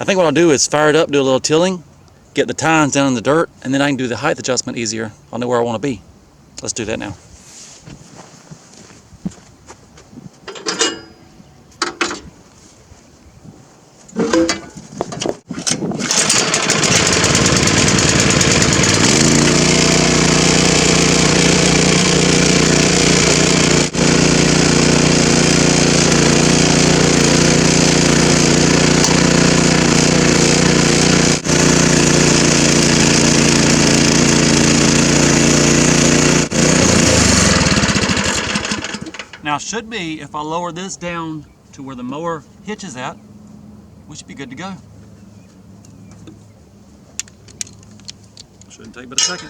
think what I'll do is fire it up, do a little tilling, get the tines down in the dirt, and then I can do the height adjustment easier. I'll know where I want to be. Let's do that now. Now should be, if I lower this down to where the mower hitch is at, we should be good to go. Shouldn't take but a second.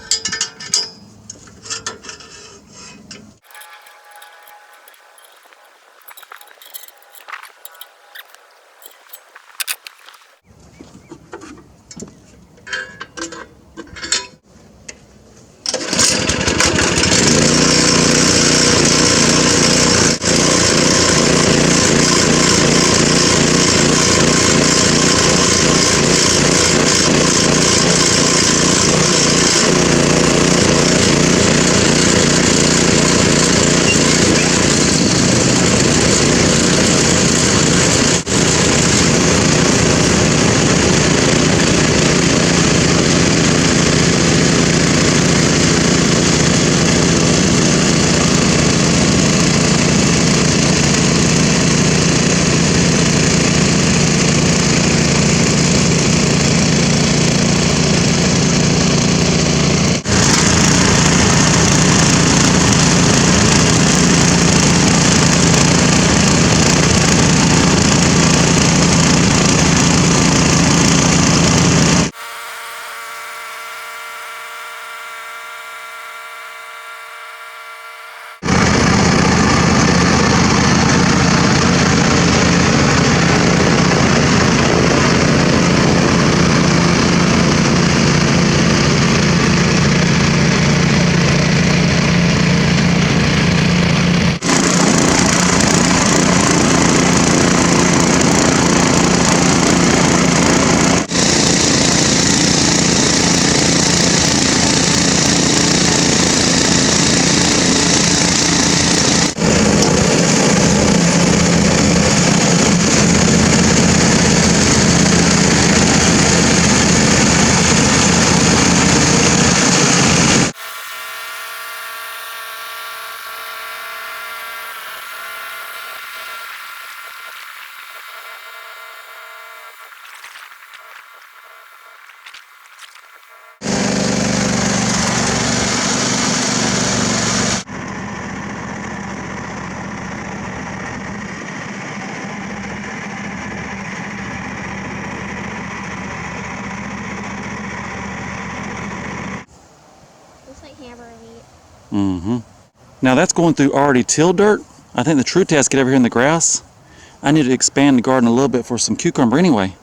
Now that's going through already tilled dirt. I think the true test get over here in the grass. I need to expand the garden a little bit for some cucumber anyway.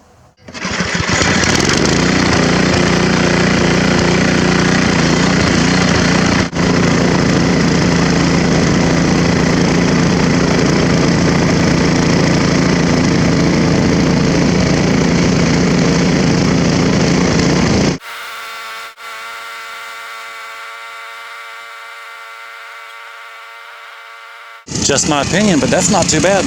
Just my opinion, but that's not too bad.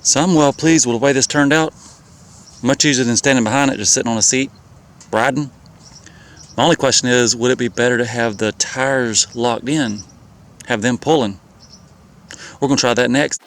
So I'm well pleased with the way this turned out. Much easier than standing behind it, just sitting on a seat, riding. My only question is, would it be better to have the tires locked in, have them pulling? We're going to try that next.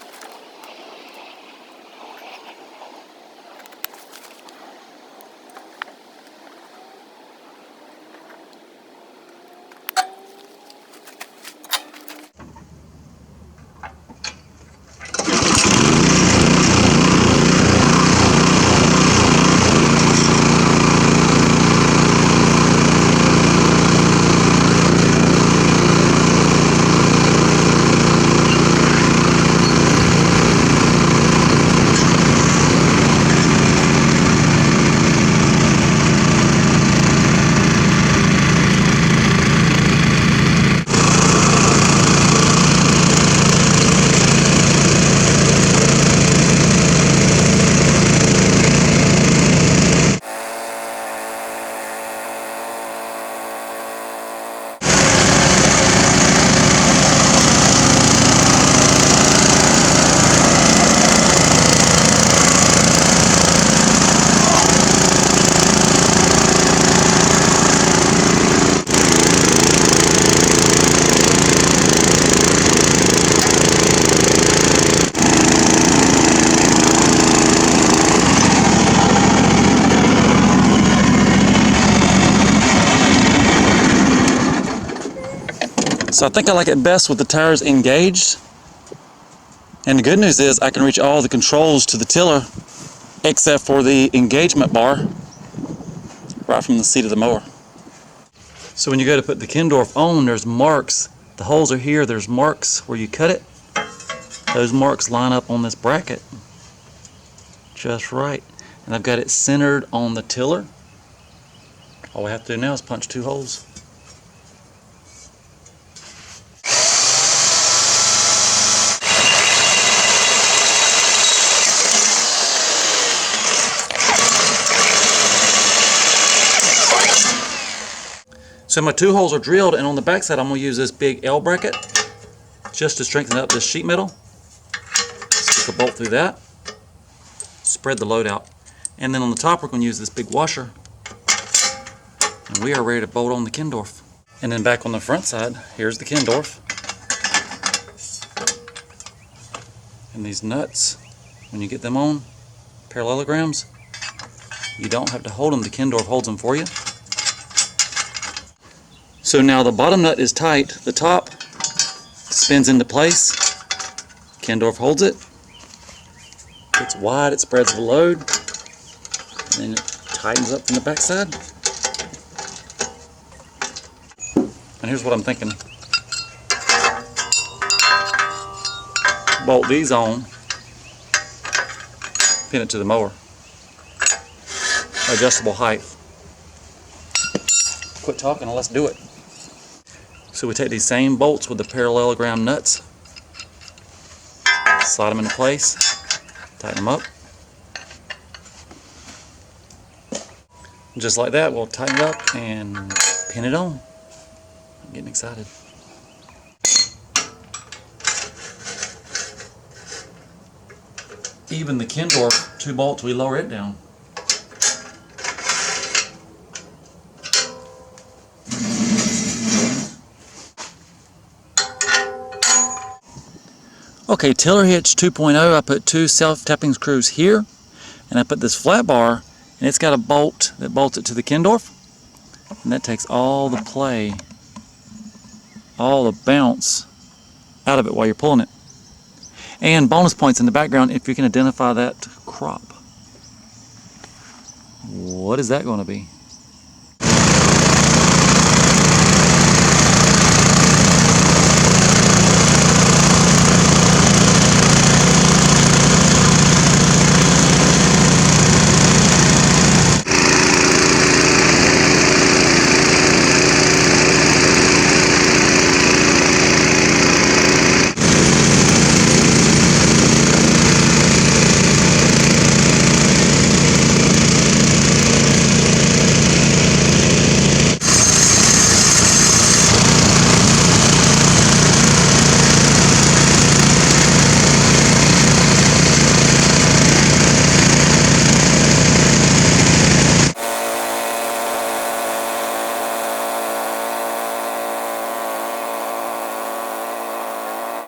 So I think I like it best with the tires engaged. And the good news is I can reach all the controls to the tiller except for the engagement bar right from the seat of the mower. So when you go to put the Kindorf on, there's marks. The holes are here. There's marks where you cut it. Those marks line up on this bracket just right. And I've got it centered on the tiller. All we have to do now is punch 2 holes. So my 2 holes are drilled, and on the back side I'm going to use this big L bracket just to strengthen up this sheet metal. Stick a bolt through that. Spread the load out. And then on the top we're going to use this big washer. And we are ready to bolt on the Kindorf. And then back on the front side, here's the Kindorf. And these nuts, when you get them on, parallelograms, you don't have to hold them. The Kindorf holds them for you. So now the bottom nut is tight, the top spins into place, Kindorf holds it, it's wide, it spreads the load, and then it tightens up from the back side. And here's what I'm thinking. Bolt these on, pin it to the mower. Adjustable height. Quit talking and let's do it. So we take these same bolts with the parallelogram nuts, slide them into place, tighten them up. Just like that, we'll tighten it up and pin it on. I'm getting excited. Even the Kindorf 2 bolts, we lower it down. Okay, tiller hitch 2.0, I put 2 self-tapping screws here, and I put this flat bar, and it's got a bolt that bolts it to the Kindorf, and that takes all the play, all the bounce out of it while you're pulling it. And bonus points in the background if you can identify that crop. What is that going to be?